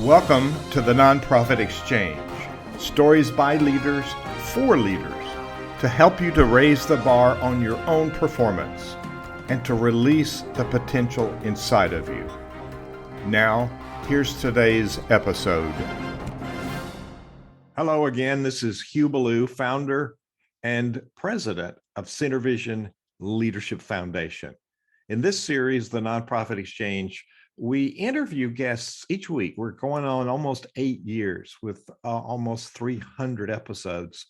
Welcome to the Nonprofit Exchange. Stories by leaders for leaders to help you to raise the bar on your own performance and to release the potential inside of you. Now, here's today's episode. Hello again. This is Hugh Ballou, founder and president of Center Vision Leadership Foundation. In this series, the Nonprofit Exchange, we interview guests each week. We're going on almost 8 years with almost 300 episodes.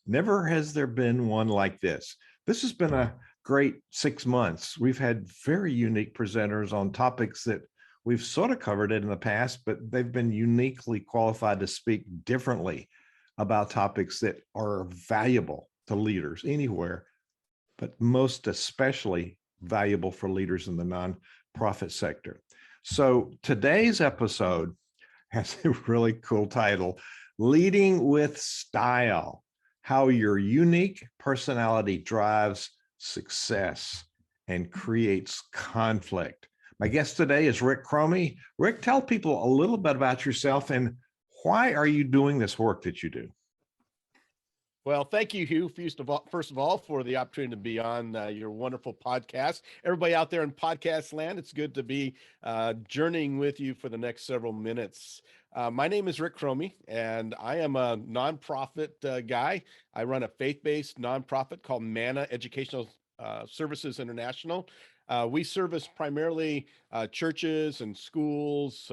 Never has there been one like this. This has been a great 6 months. We've had very unique presenters on topics that we've sort of covered it in the past, but they've been uniquely qualified to speak differently about topics that are valuable to leaders anywhere, but most especially valuable for leaders in the nonprofit sector. So today's episode has a really cool title, Leading with Style, How Your Unique Personality Drives Success and Creates Conflict. My guest today is Rick Chromey. Rick, tell people a little bit about yourself and why are you doing this work that you do? Well, thank you, Hugh, first of all, for the opportunity to be on your wonderful podcast. Everybody out there in podcast land, it's good to be journeying with you for the next several minutes. My name is Rick Chromey, and I am a nonprofit guy. I run a faith-based nonprofit called MANA Educational Services International. We service primarily churches and schools,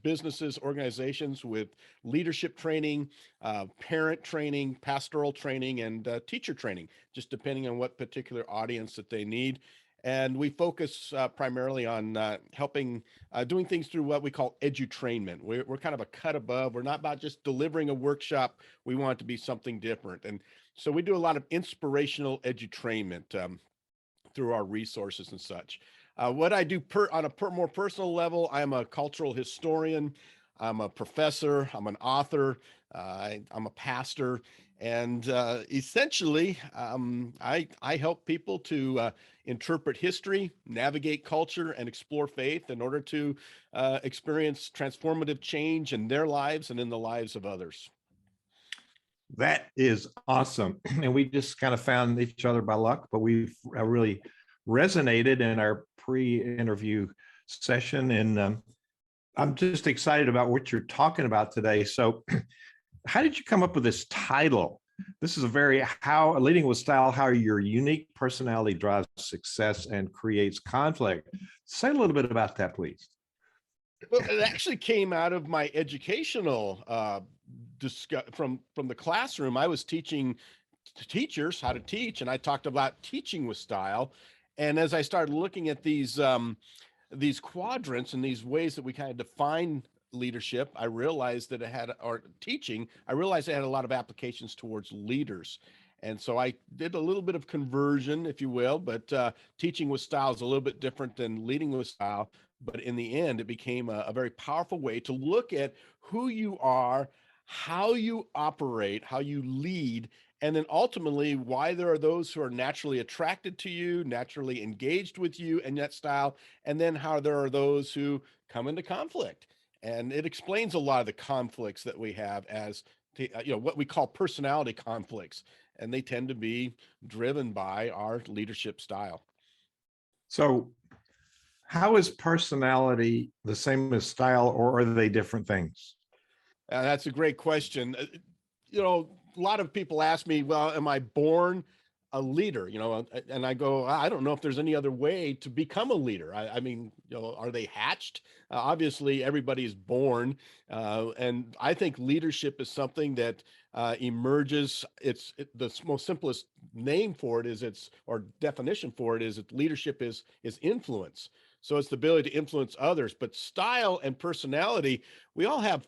businesses, organizations with leadership training, parent training, pastoral training, and teacher training, just depending on what particular audience that they need. And we focus primarily on helping doing things through what we call edutrainment. We're kind of a cut above. We're not about just delivering a workshop. We want it to be something different. And so we do a lot of inspirational edutrainment through our resources and such. What I do on a more personal level, I'm a cultural historian, I'm a professor, I'm an author, I'm a pastor, and essentially, I help people to interpret history, navigate culture, and explore faith in order to experience transformative change in their lives and in the lives of others. That is awesome. And we just kind of found each other by luck, but we've really resonated in our pre-interview session. And I'm just excited about what you're talking about today. So how did you come up with this title? This is leading with style, how your unique personality drives success and creates conflict. Say a little bit about that, please. Well, it actually came out of my educational from the classroom. I was teaching teachers how to teach, and I talked about teaching with style. And as I started looking at these quadrants and these ways that we kind of define leadership, I realized that I realized it had a lot of applications towards leaders. And so I did a little bit of conversion, if you will, but teaching with style is a little bit different than leading with style. But in the end, it became a very powerful way to look at who you are, how you operate, how you lead, and then ultimately why there are those who are naturally attracted to you, naturally engaged with you and that style, and then how there are those who come into conflict. And it explains a lot of the conflicts that we have as what we call personality conflicts, and they tend to be driven by our leadership style. So how is personality the same as style, or are they different things? That's a great question. A lot of people ask me, well, am I born a leader? And I go, I don't know if there's any other way to become a leader. I mean, are they hatched? Obviously, everybody's born. And I think leadership is something that emerges. The most simplest name for it or definition for it is that leadership is influence. So it's the ability to influence others. But style and personality, we all have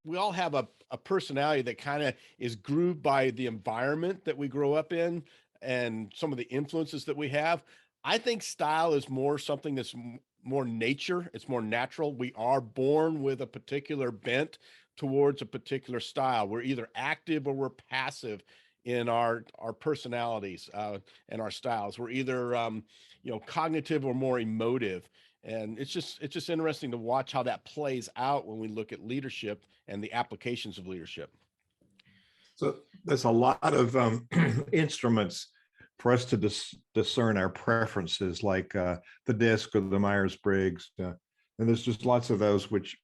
a personality that kind of is grooved by the environment that we grow up in and some of the influences that we have. I think style is more something that's more nature. It's more natural. We are born with a particular bent towards a particular style. We're either active or we're passive in our personalities and our styles. We're either cognitive or more emotive. And it's just interesting to watch how that plays out when we look at leadership and the applications of leadership. So there's a lot of instruments for us to discern our preferences, like the DISC or the Myers-Briggs, and there's just lots of those. Which,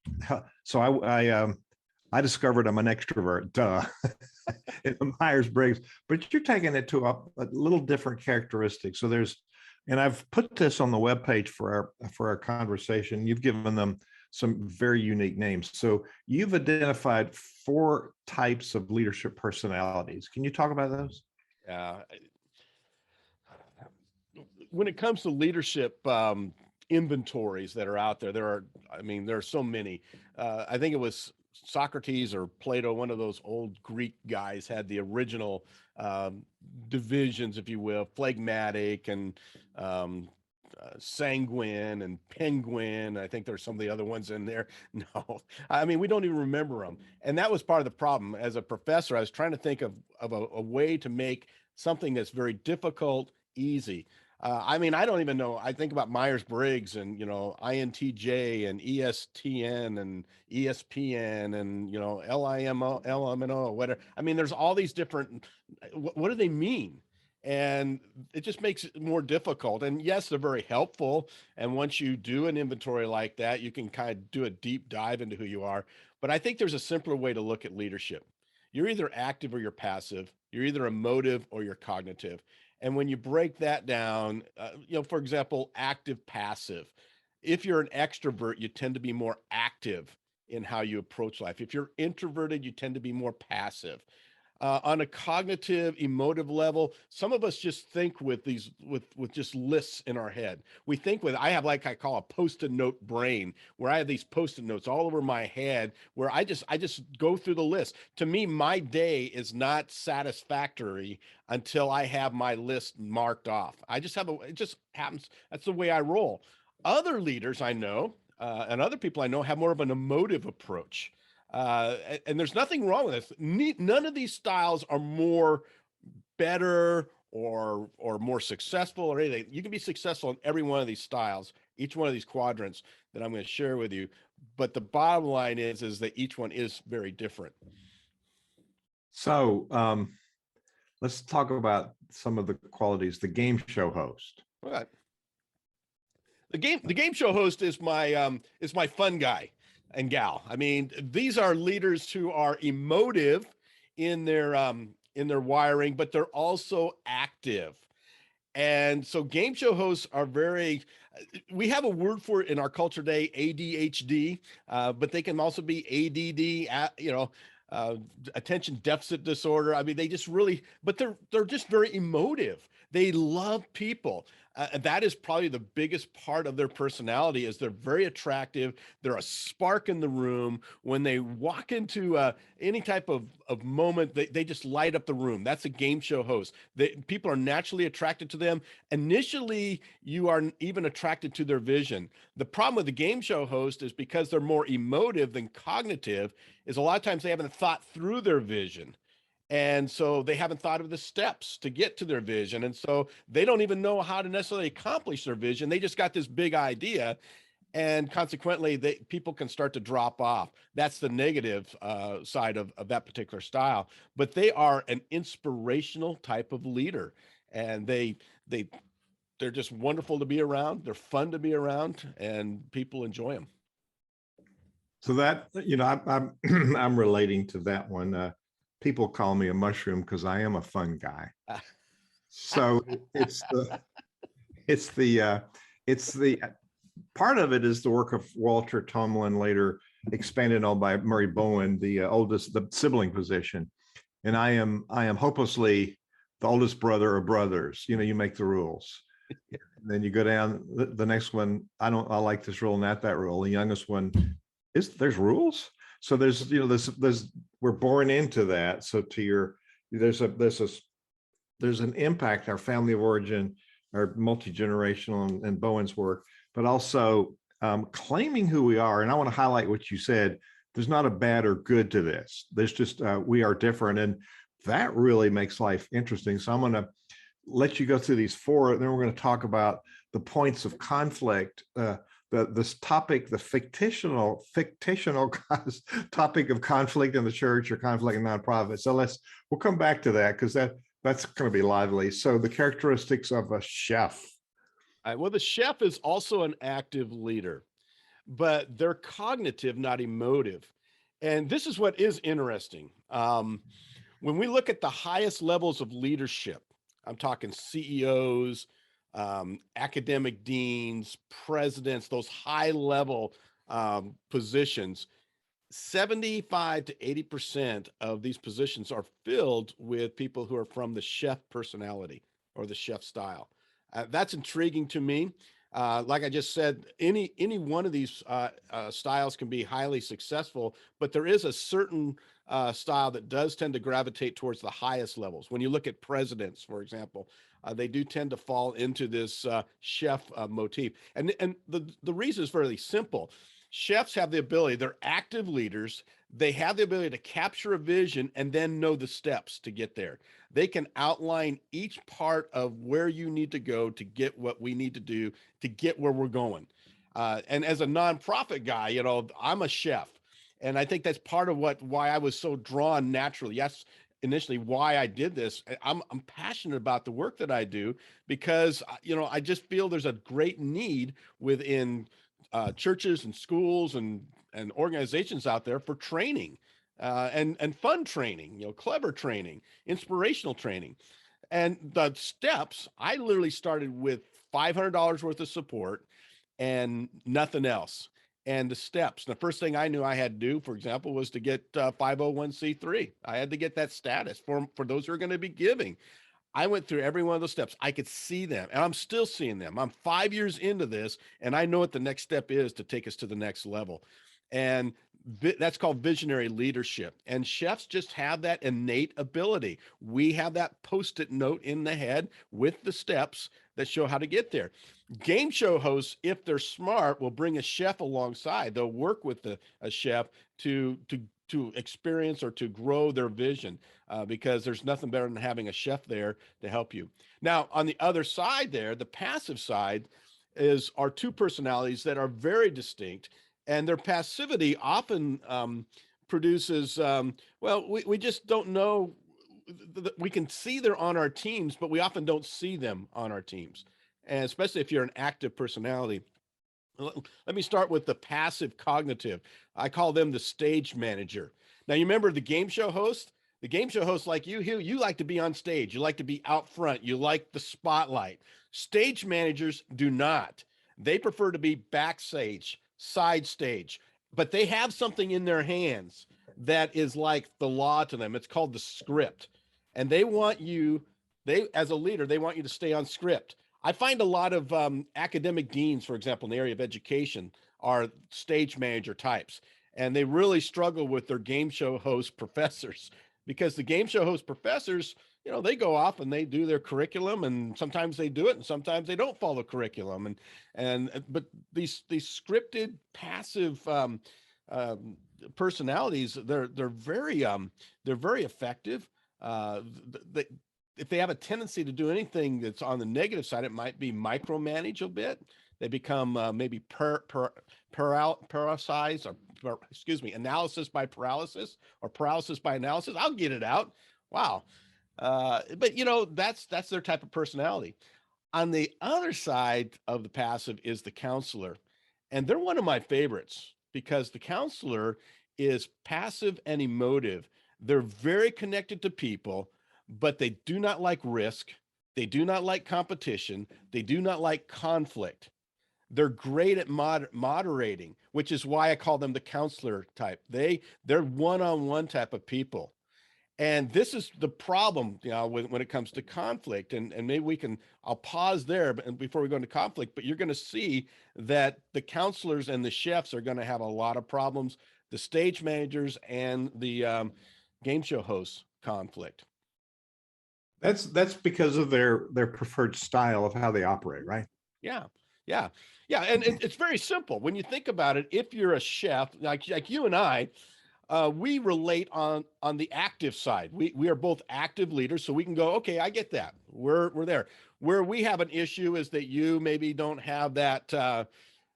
so I discovered I'm an extrovert, duh, in the Myers-Briggs, but you're taking it to a little different characteristic. So and I've put this on the webpage for our conversation. You've given them some very unique names. So you've identified 4 types of leadership personalities. Can you talk about those? Uh, when it comes to leadership inventories that are out there, there are so many. I think it was Socrates or Plato, one of those old Greek guys, had the original divisions, if you will, phlegmatic and sanguine and penguin. I think there's some of the other ones in there. No, I mean, we don't even remember them. And that was part of the problem. As a professor, I was trying to think of a way to make something that's very difficult easy. I mean, I don't even know. I think about Myers-Briggs and, INTJ and ESTN and ESPN and, LIMO, LMNO, whatever. I mean, there's all these different, what do they mean? And it just makes it more difficult. And yes, they're very helpful. And once you do an inventory like that, you can kind of do a deep dive into who you are. But I think there's a simpler way to look at leadership. You're either active or you're passive. You're either emotive or you're cognitive. And when you break that down, for example, active, passive. If you're an extrovert, you tend to be more active in how you approach life. If you're introverted, you tend to be more passive. On a cognitive, emotive level, some of us just think with just lists in our head. We think I have, like I call, a post-it note brain, where I have these post-it notes all over my head, where I just go through the list. To me, my day is not satisfactory until I have my list marked off. It just happens. That's the way I roll. Other leaders I know, and other people I know, have more of an emotive approach. And there's nothing wrong with this. None of these styles are more better or more successful or anything. You can be successful in every one of these styles, each one of these quadrants that I'm going to share with you. But the bottom line is that each one is very different. So let's talk about some of the qualities. The game show host. All right. The game show host is my fun guy and gal. I mean, these are leaders who are emotive in their wiring, but they're also active. And so game show hosts are we have a word for it in our culture today, ADHD, but they can also be ADD, attention deficit disorder. I mean, but they're just very emotive. They love people. That is probably the biggest part of their personality, is they're very attractive. They're a spark in the room. When they walk into any type of moment, they just light up the room. That's a game show host. People are naturally attracted to them. Initially, you are even attracted to their vision. The problem with the game show host is, because they're more emotive than cognitive, is a lot of times they haven't thought through their vision. And so they haven't thought of the steps to get to their vision. And so they don't even know how to necessarily accomplish their vision. They just got this big idea. And consequently, people can start to drop off. That's the negative side of that particular style. But they are an inspirational type of leader. And they're just wonderful to be around. They're fun to be around, and people enjoy them. So that, I'm relating to that one. People call me a mushroom because I am a fun guy. So it's the part of it is the work of Walter Tomlin, later expanded on by Murray Bowen, the sibling position. And I am hopelessly the oldest brother of brothers. You make the rules. And then you go down the next one. I like this rule, not that rule. The youngest one there's rules. So there's we're born into that. So there's an impact, our family of origin, our multi-generational and Bowen's work, but also claiming who we are. And I want to highlight what you said. There's not a bad or good to this. There's just we are different, and that really makes life interesting. So I'm going to let you go through these 4, and then we're going to talk about the points of conflict this topic, the fictional topic of conflict in the church or conflict in nonprofit. So we'll come back to that because that's going to be lively. So the characteristics of a chef. Well, the chef is also an active leader, but they're cognitive, not emotive. And this is what is interesting. When we look at the highest levels of leadership, I'm talking CEOs, academic deans, presidents, those high level positions, 75 to 80% of these positions are filled with people who are from the chef personality or the chef style. That's intriguing to me. Like I just said, any one of these styles can be highly successful, but there is a certain style that does tend to gravitate towards the highest levels. When you look at presidents, for example, they do tend to fall into this chef motif. And the reason is fairly simple. Chefs have the ability, they're active leaders. They have the ability to capture a vision and then know the steps to get there. They can outline each part of where you need to go to get what we need to do to get where we're going. And as a nonprofit guy, I'm a chef. And I think that's part of why I was so drawn naturally. Yes, initially why I did this. I'm passionate about the work that I do because, I just feel there's a great need within churches and schools and organizations out there for training and fun training, clever training, inspirational training. And the steps, I literally started with $500 worth of support and nothing else. And the steps, the first thing I knew I had to do, for example, was to get 501c3. I had to get that status for those who are going to be giving. I went through every one of those steps. I could see them, and I'm still seeing them. I'm 5 years into this, and I know what the next step is to take us to the next level. And that's called visionary leadership. And chefs just have that innate ability. We have that Post-it note in the head with the steps that show how to get there. Game show hosts, if they're smart, will bring a chef alongside. They'll work with a chef to experience or to grow their vision because there's nothing better than having a chef there to help you. Now, on the other side there, the passive side are two personalities that are very distinct, and their passivity often produces, we just don't know. We can see they're on our teams, but we often don't see them on our teams. And especially if you're an active personality. Let me start with the passive cognitive. I call them the stage manager. Now, you remember the game show host? The game show host, like you, Hugh, you like to be on stage. You like to be out front. You like the spotlight. Stage managers do not. They prefer to be backstage, side stage, but they have something in their hands that is like the law to them. It's called the script. And as a leader, they want you to stay on script. I find a lot of academic deans, for example, in the area of education, are stage manager types, and they really struggle with their game show host professors because the game show host professors, they go off and they do their curriculum, and sometimes they do it, and sometimes they don't follow curriculum, but these scripted, passive personalities, they're very effective. If they have a tendency to do anything that's on the negative side, it might be micromanage a bit. They become maybe analysis by paralysis or paralysis by analysis. I'll get it out. Wow. But that's their type of personality. On the other side of the passive is the counselor. And they're one of my favorites because the counselor is passive and emotive. They're very connected to people, but they do not like risk. They do not like competition. They do not like conflict. They're great at moderating, which is why I call them the counselor type. They're one-on-one type of people. And this is the problem, when it comes to conflict. And maybe I'll pause there before we go into conflict, but you're going to see that the counselors and the chefs are going to have a lot of problems, the stage managers and the game show hosts conflict. That's because of their preferred style of how they operate, right? Yeah. And it's very simple. When you think about it, if you're a chef, like you and I, we relate on the active side. We are both active leaders, so we can go, okay, I get that. We're there. Where we have an issue is that you maybe don't have that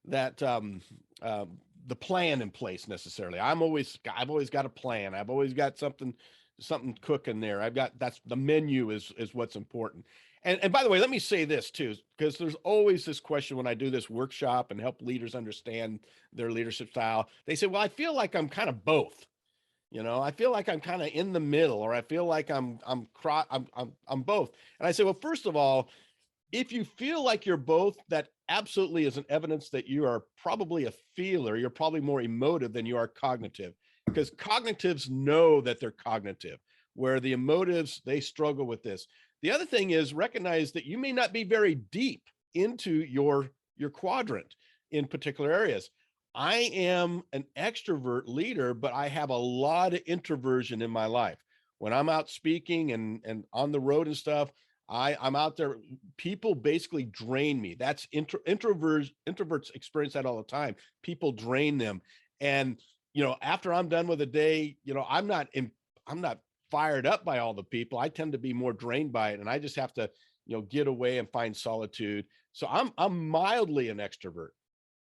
the plan in place necessarily. I've always got a plan. I've always got something cooking there. That's the menu is what's important. And by the way, let me say this too, because there's always this question when I do this workshop and help leaders understand their leadership style. They say, well, I feel like I'm kind of both. I feel like I'm kind of in the middle, or I feel like I'm both. And I say, well, first of all, if you feel like you're both, that absolutely is an evidence that you are probably a feeler. You're probably more emotive than you are cognitive, because cognitives know that they're cognitive, where the emotives, they struggle with this. The other thing is recognize that you may not be very deep into your quadrant in particular areas. I am an extrovert leader, but I have a lot of introversion in my life. When I'm out speaking and on the road and stuff, I'm out there. People basically drain me. That's introverts experience that all the time. People drain them. And, after I'm done with a day, I'm not fired up by all the people. I tend to be more drained by it. And I just have to, get away and find solitude. So I'm mildly an extrovert,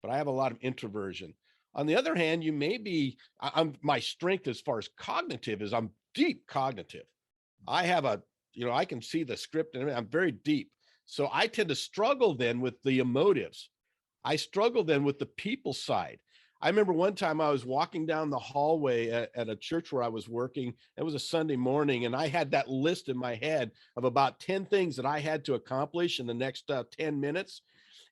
but I have a lot of introversion. On the other hand, you may be, my strength as far as cognitive is I'm deep cognitive. I have I can see the script and I'm very deep. So I tend to struggle then with the emotives. I struggle then with the people side. I remember one time I was walking down the hallway at a church where I was working. It was a Sunday morning, and I had that list in my head of about 10 things that I had to accomplish in the next 10 minutes.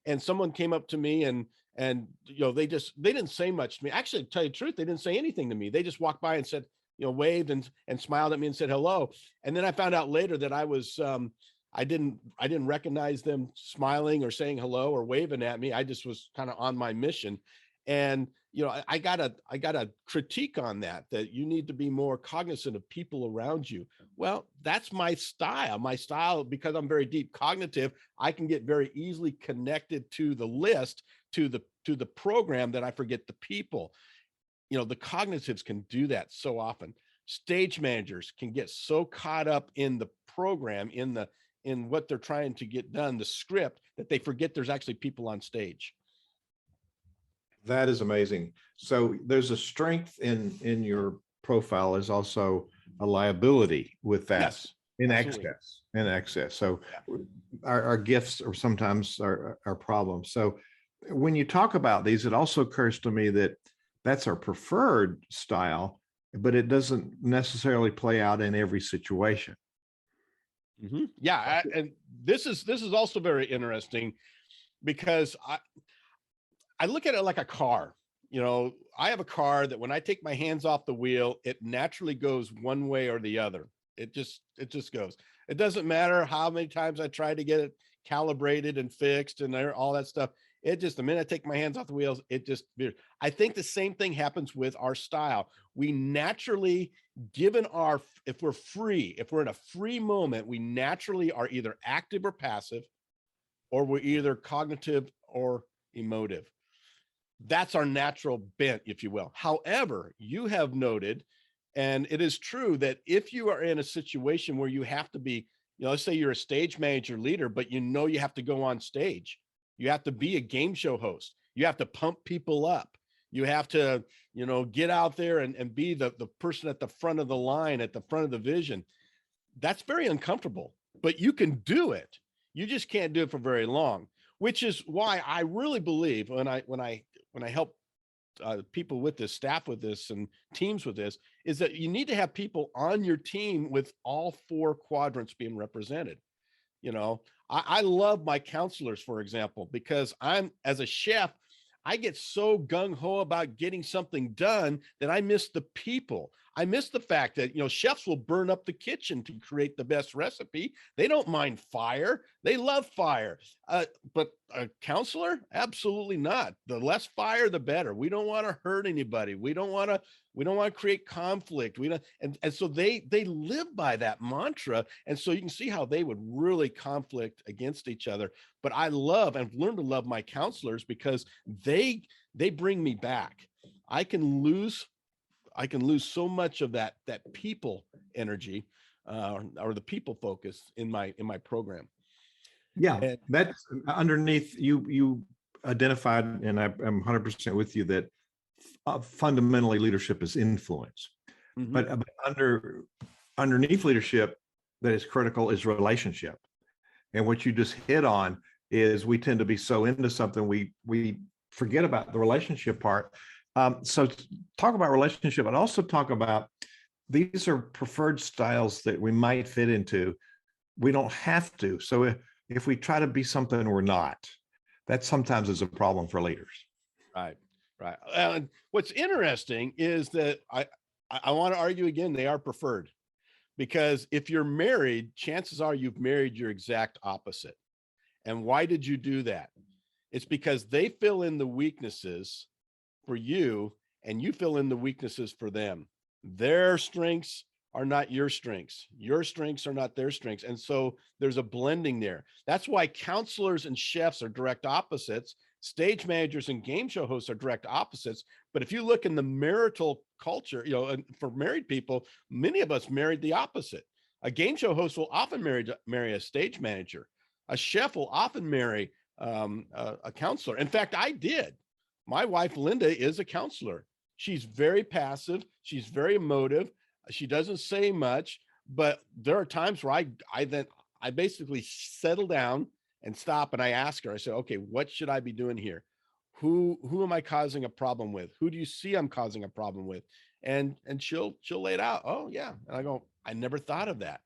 And someone came up to me and they didn't say much to me. Actually, to tell you the truth, they didn't say anything to me. They just walked by and said, waved and smiled at me and said hello. And then I found out later that I was I didn't recognize them smiling or saying hello or waving at me. I just was kind of on my mission. And I got a critique on that you need to be more cognizant of people around you. Well, that's my style, because I'm very deep cognitive. I can get very easily connected to the list, to the program, that I forget the people. The cognitives can do that so often. Stage managers can get so caught up in the program, in what they're trying to get done, the script, that they forget there's actually people on stage. That is amazing. So there's a strength in your profile. There's also a liability with that. Yes, in absolutely. excess. So Yeah. our gifts are sometimes our problems. So when you talk about these, it also occurs to me that that's our preferred style, but it doesn't necessarily play out in every situation. Mm-hmm. Yeah, and this is also very interesting, because I look at it like a car. I have a car that when I take my hands off the wheel, it naturally goes one way or the other. It just goes. It doesn't matter how many times I try to get it calibrated and fixed and all that stuff. It just, the minute I take my hands off the wheels, it just, I think the same thing happens with our style. We naturally, if we're in a free moment, we naturally are either active or passive, or we're either cognitive or emotive. That's our natural bent, if you will. However, you have noted, and it is true, that if you are in a situation where you have to be, let's say you're a stage manager leader, but you have to go on stage, you have to be a game show host, you have to pump people up, you have to, get out there and be the person at the front of the line, at the front of the vision. That's very uncomfortable, but you can do it. You just can't do it for very long, which is why I really believe when I help people with this, staff with this, and teams with this, is that you need to have people on your team with all four quadrants being represented. I love my counselors, for example, because as a chef, I get so gung-ho about getting something done that I miss the people. I miss the fact that, chefs will burn up the kitchen to create the best recipe. They don't mind fire. They love fire. But a counselor? Absolutely not. The less fire, the better. We don't want to hurt anybody. We don't want to create conflict. And so they live by that mantra. And so you can see how they would really conflict against each other. But I've learned to love my counselors, because they bring me back. I can lose so much of that people energy, or the people focus in my program. Yeah, And that's underneath you identified, and I'm 100% with you, that fundamentally leadership is influence. Mhm. But underneath leadership that is critical is relationship. And what you just hit on is we tend to be so into something we forget about the relationship part. So talk about relationship, and also talk about these are preferred styles that we might fit into. We don't have to. So if we try to be something we're not, that sometimes is a problem for leaders. Right, right. And what's interesting is that I want to argue again, they are preferred, because if you're married, chances are you've married your exact opposite. And why did you do that? It's because they fill in the weaknesses for you, and you fill in the weaknesses for them. Their strengths are not your strengths. Your strengths are not their strengths. And so there's a blending there. That's why counselors and chefs are direct opposites. Stage managers and game show hosts are direct opposites. But if you look in the marital culture, and for married people, many of us married the opposite. A game show host will often marry a stage manager. A chef will often marry a counselor. In fact, I did. My wife, Linda, is a counselor. She's very passive. She's very emotive. She doesn't say much, but there are times where I basically settle down and stop, and I ask her, I say, okay, what should I be doing here? Who am I causing a problem with? Who do you see I'm causing a problem with? And she'll lay it out. Oh yeah. And I go, I never thought of that.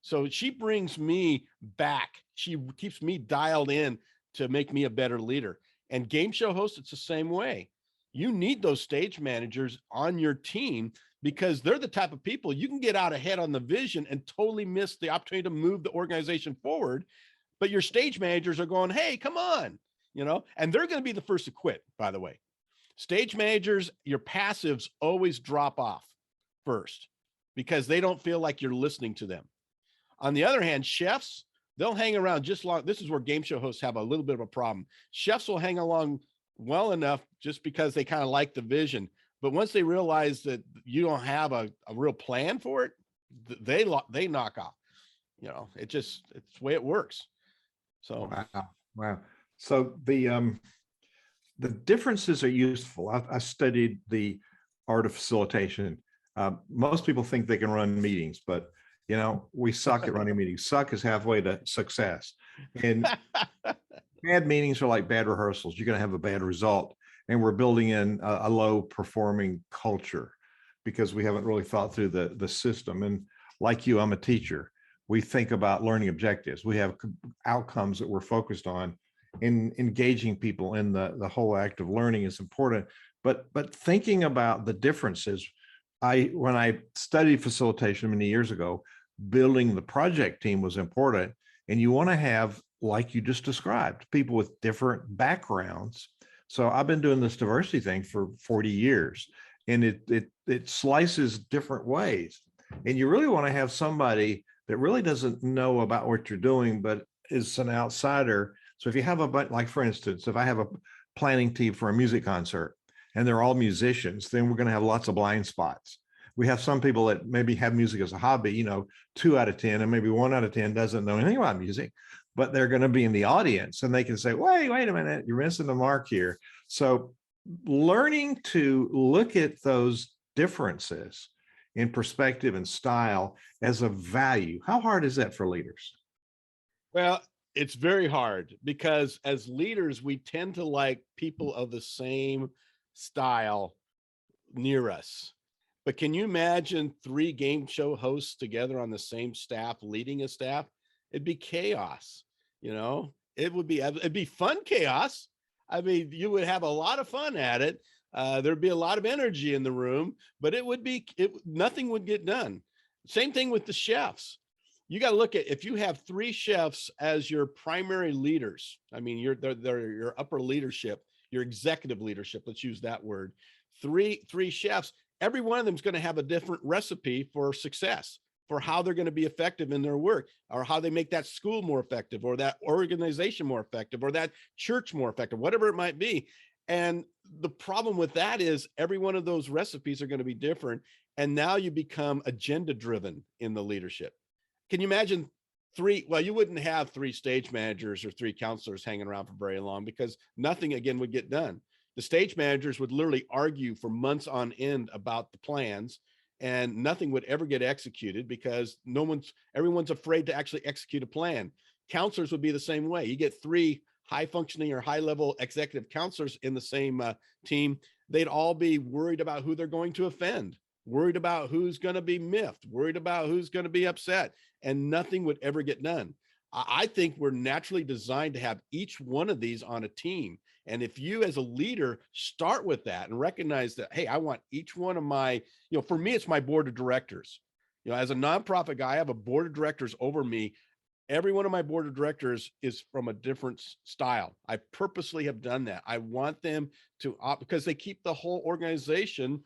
So she brings me back. She keeps me dialed in to make me a better leader. And game show hosts, it's the same way. You need those stage managers on your team, because they're the type of people you can get out ahead on the vision and totally miss the opportunity to move the organization forward. But your stage managers are going, hey, come on, and they're going to be the first to quit, by the way. Stage managers, your passives always drop off first because they don't feel like you're listening to them. On the other hand, chefs, they'll hang around just long. This is where game show hosts have a little bit of a problem. Chefs will hang along well enough just because they kind of like the vision. But once they realize that you don't have a real plan for it, they knock off. It's the way it works. So Wow. So the differences are useful. I studied the art of facilitation. Most people think they can run meetings, but we suck at running meetings. Suck is halfway to success. And bad meetings are like bad rehearsals. You're going to have a bad result. And we're building in a low performing culture because we haven't really thought through the system. And like you, I'm a teacher. We think about learning objectives. We have outcomes that we're focused on. In engaging people in the whole act of learning is important. But thinking about the differences, when I studied facilitation many years ago, building the project team was important. And you want to have, like you just described, people with different backgrounds. So I've been doing this diversity thing for 40 years, and it slices different ways. And you really want to have somebody that really doesn't know about what you're doing, but is an outsider. So if you have like for instance, if I have a planning team for a music concert and they're all musicians, then we're going to have lots of blind spots. We have some people that maybe have music as a hobby, 2 out of 10, and maybe 1 out of 10 doesn't know anything about music, but they're going to be in the audience and they can say, wait a minute, you're missing the mark here. So learning to look at those differences in perspective and style as a value. How hard is that for leaders? Well, it's very hard because as leaders, we tend to like people of the same style near us. But can you imagine 3 game show hosts together on the same staff, leading a staff? It'd be chaos. It'd be fun chaos. I mean, you would have a lot of fun at it. There'd be a lot of energy in the room, but nothing would get done. Same thing with the chefs. You got to look at, if you have 3 chefs as your primary leaders, I mean, they're your upper leadership, your executive leadership, let's use that word. Three chefs, every one of them is going to have a different recipe for success, for how they're going to be effective in their work, or how they make that school more effective, or that organization more effective, or that church more effective, whatever it might be. And the problem with that is every one of those recipes are going to be different. And now you become agenda driven in the leadership. Can you imagine well, you wouldn't have three stage managers or three counselors hanging around for very long, because nothing again would get done. The stage managers would literally argue for months on end about the plans, and nothing would ever get executed because everyone's afraid to actually execute a plan. Counselors would be the same way. You get three high functioning or high level executive counselors in the same team. They'd all be worried about who they're going to offend, worried about who's going to be miffed, worried about who's going to be upset, and nothing would ever get done. I think we're naturally designed to have each one of these on a team. And if you as a leader start with that and recognize that, hey, I want each one of my, for me, it's my board of directors. As a nonprofit guy, I have a board of directors over me. Every one of my board of directors is from a different style. I purposely have done that. I want them to because they keep the whole organization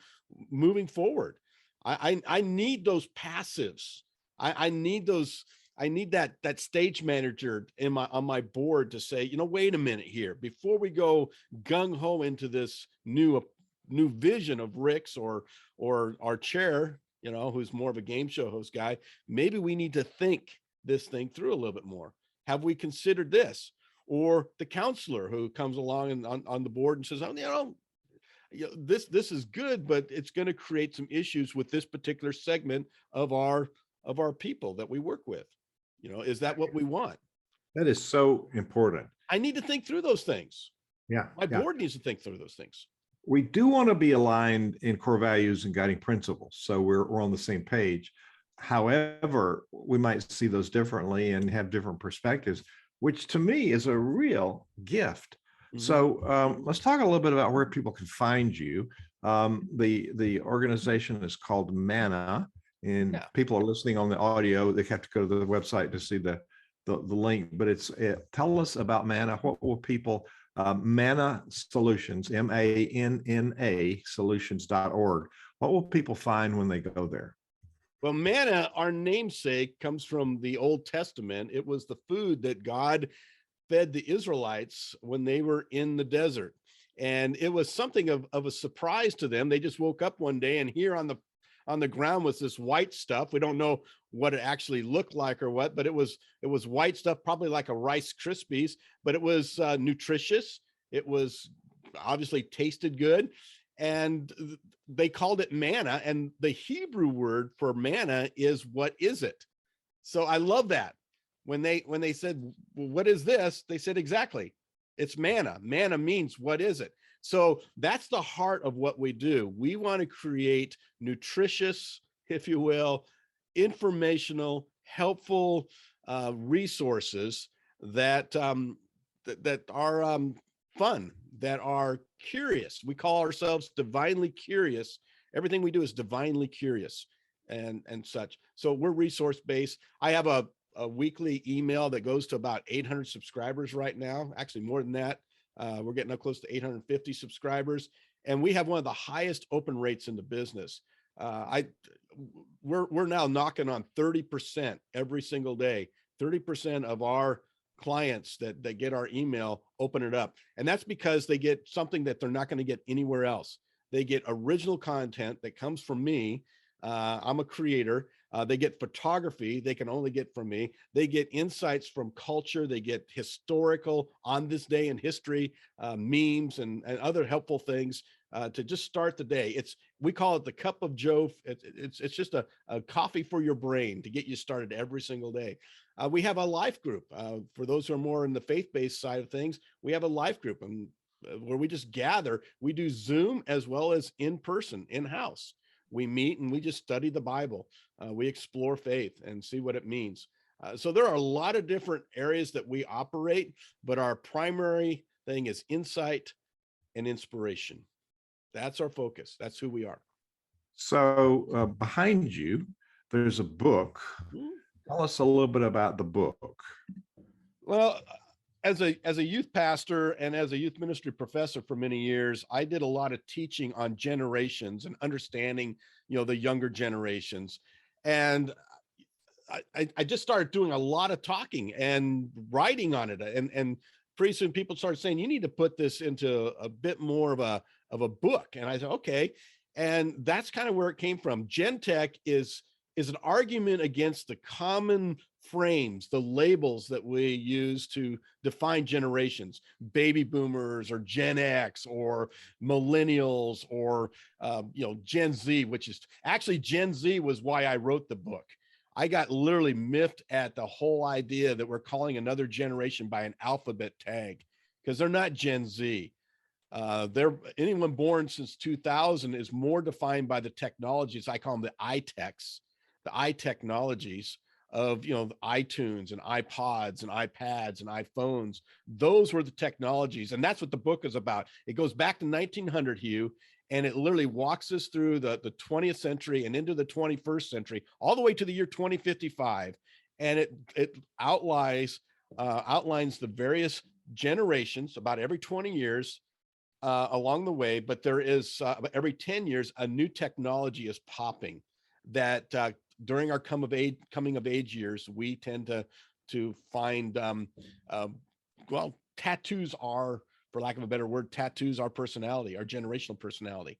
moving forward. I need those passives. I need those. I need that stage manager on my board to say, wait a minute here, before we go gung ho into this new vision of Rick's or our chair, who's more of a game show host guy. Maybe we need to think this thing through a little bit more. Have we considered this? Or the counselor who comes along and on the board and says, this is good, but it's going to create some issues with this particular segment of our people that we work with. Is that what we want? That is so important. I need to think through those things. Yeah. My board needs to think through those things. We do want to be aligned in core values and guiding principles, so we're on the same page. However, we might see those differently and have different perspectives, which to me is a real gift. Mm-hmm. So let's talk a little bit about where people can find you. The organization is called Manna, and people are listening on the audio. They have to go to the website to see the link, but tell us about Manna. What will people, Manna Solutions, MANNA solutions.org. What will people find when they go there? Well, manna, our namesake, comes from the Old Testament. It was the food that God fed the Israelites when they were in the desert. And it was something of a surprise to them. They just woke up one day and here on the ground was this white stuff. We don't know what it actually looked like or what, but it was white stuff, probably like a Rice Krispies, but it was nutritious. It was obviously tasted good. And they called it manna, and the Hebrew word for manna is what is it? So I love that. When they said, well, what is this? They said, exactly, it's manna. Manna means what is it? So that's the heart of what we do. We want to create nutritious, if you will, informational, helpful resources that that are fun, that are curious. We call ourselves divinely curious. Everything we do is divinely curious and such. So we're resource based. I have a weekly email that goes to about 800 subscribers right now. Actually, more than that. We're getting up close to 850 subscribers, and we have one of the highest open rates in the business. We're now knocking on 30% every single day. 30% of our clients that get our email open it up, and that's because they get something that they're not going to get anywhere else. They get original content that comes from me. I'm a creator. They get photography they can only get from me. They get insights from culture. They get historical on this day in history, memes and other helpful things to just start the day. We call it the cup of Joe. It's just a coffee for your brain to get you started every single day. We have a life group. For those who are more in the faith-based side of things, we have a life group where we just gather. We do Zoom as well as in person, in-house. We meet and we just study the Bible. We explore faith and see what it means. So there are a lot of different areas that we operate, but our primary thing is insight and inspiration. That's our focus. That's who we are. So behind you, there's a book. Tell us a little bit about the book. Well, as a youth pastor and as a youth ministry professor for many years, I did a lot of teaching on generations and understanding, the younger generations. And I just started doing a lot of talking and writing on it. And pretty soon people started saying, you need to put this into a bit more of a book. And I said, okay. And that's kind of where it came from. Gen Tech is is an argument against the common frames, the labels that we use to define generations, baby boomers or Gen X or millennials or Gen Z, which is actually Gen Z was why I wrote the book. I got literally miffed at the whole idea that we're calling another generation by an alphabet tag, because they're not Gen Z. They're anyone born since 2000 is more defined by the technologies. I call them the iTechs, the iTechnologies of the iTunes and iPods and iPads and iPhones. Those were the technologies, and that's what the book is about. It goes back to 1900, Hugh, and it literally walks us through the 20th century and into the 21st century, all the way to the year 2055, and it outlines the various generations about every 20 years along the way. But there is every 10 years a new technology is popping that during our coming of age years we tend to find tattoos are, for lack of a better word, tattoos our personality, our generational personality.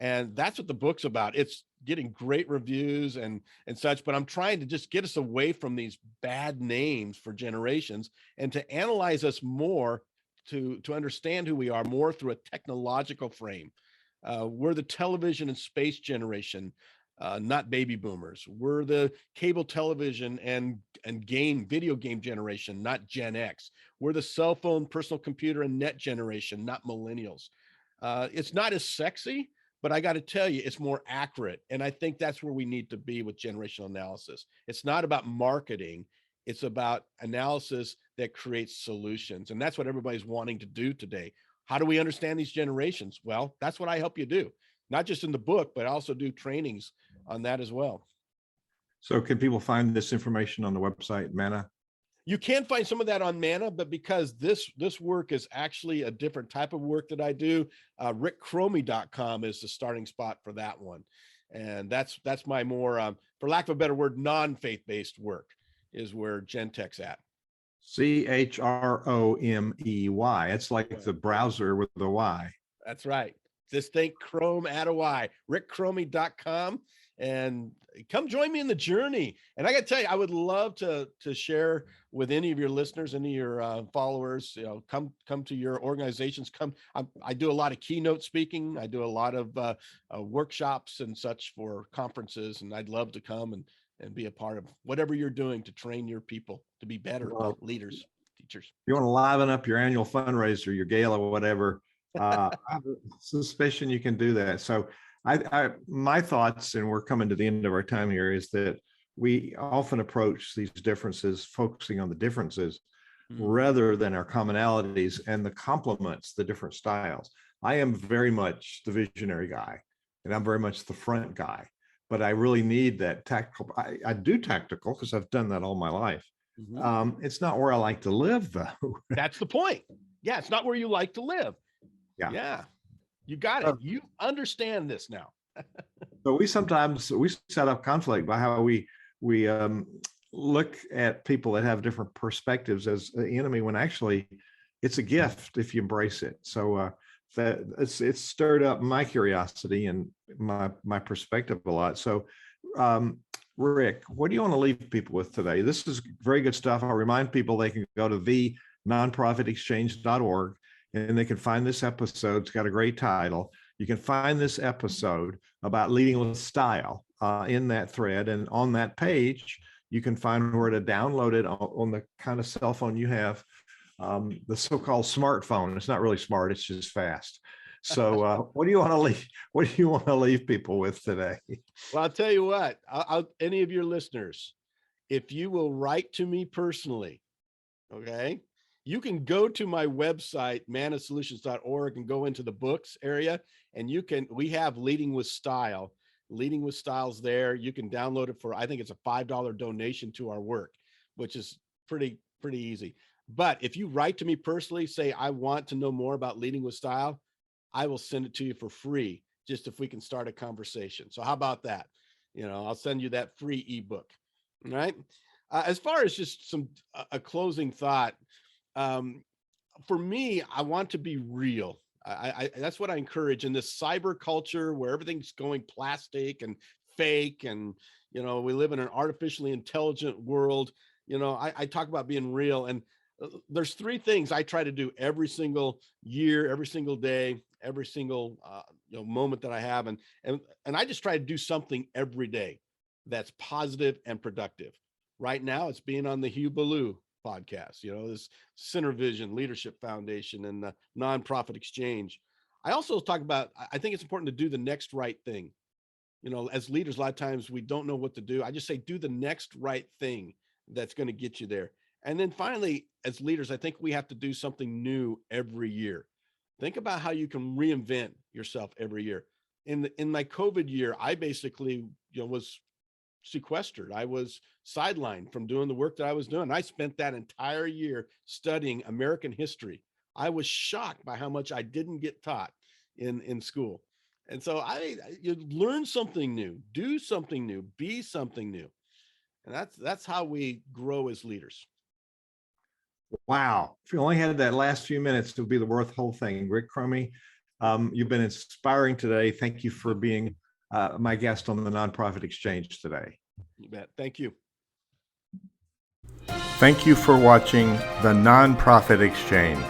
And that's what the book's about. It's getting great reviews and such, but I'm trying to just get us away from these bad names for generations and to analyze us more, to understand who we are more through a technological frame. We're the television and space generation, not baby boomers. We're the cable television and video game generation, not Gen X. We're the cell phone, personal computer, and net generation, not millennials. It's not as sexy, but I got to tell you, it's more accurate. And I think that's where we need to be with generational analysis. It's not about marketing. It's about analysis that creates solutions. And that's what everybody's wanting to do today. How do we understand these generations? Well, that's what I help you do, not just in the book, but I also do trainings on that as well. So can people find this information on the website, Mana? You can find some of that on Mana, but because this work is actually a different type of work that I do, rickchromey.com is the starting spot for that one. And that's my more, for lack of a better word, non-faith-based work is where Gentech's at. Chromey. It's like the browser with the Y. That's right. Just think Chrome, add a Y, rickchromey.com, and come join me in the journey. And I got to tell you, I would love to share with any of your listeners, any of your followers, come to your organizations. I do a lot of keynote speaking. I do a lot of workshops and such for conferences, and I'd love to come and be a part of whatever you're doing to train your people to be better leaders, teachers. If you want to liven up your annual fundraiser, your gala, or whatever, I have a suspicion you can do that. So my thoughts, and we're coming to the end of our time here, is that we often approach these differences focusing on the differences rather than our commonalities and the complements, the different styles. I am very much the visionary guy, and I'm very much the front guy, but I really need that tactical. I do tactical because I've done that all my life. It's not where I like to live, though. That's the point. Yeah, it's not where you like to live. Yeah, you got it. You understand this now. So we sometimes set up conflict by how we look at people that have different perspectives as the enemy, when actually it's a gift if you embrace it. So that it's stirred up my curiosity and my perspective a lot. So Rick, what do you want to leave people with today? This is very good stuff. I'll remind people they can go to thenonprofitexchange.org and they can find this episode. It's got a great title. You can find this episode about leading with style in that thread. And on that page, you can find where to download it on the kind of cell phone you have, the so-called smartphone. It's not really smart, it's just fast. So what do you want to leave? What do you want to leave people with today? Well, I'll tell you what, any of your listeners, if you will write to me personally, okay, you can go to my website, manasolutions.org, and go into the books area, and we have Leading with Style. Leading with Styles there. You can download it for, I think it's a $5 donation to our work, which is pretty easy. But if you write to me personally, say, I want to know more about Leading with Style, I will send it to you for free, just if we can start a conversation. So how about that? I'll send you that free ebook. All right. As far as just a closing thought, for me, I want to be real. That's what I encourage in this cyber culture where everything's going plastic and fake, and we live in an artificially intelligent world. I talk about being real, and there's three things I try to do every single year, every single day, every single moment that I have, and I just try to do something every day that's positive and productive. Right now, it's being on the Hugh Ballou podcast, this Center Vision Leadership Foundation and the Nonprofit Exchange. I also talk about, I think it's important to do the next right thing. As leaders, a lot of times we don't know what to do. I just say, do the next right thing that's going to get you there. And then finally, as leaders, I think we have to do something new every year. Think about how you can reinvent yourself every year. In my COVID year, I basically, was sequestered. I was sidelined from doing the work that I was doing. I spent that entire year studying American history. I was shocked by how much I didn't get taught in school. And so you learn something new, do something new, be something new. And that's how we grow as leaders. Wow. If you only had that last few minutes, it would be the worth whole thing. Rick Chromey, you've been inspiring today. Thank you for being my guest on the Nonprofit Exchange today. You bet. Thank you. Thank you for watching the Nonprofit Exchange.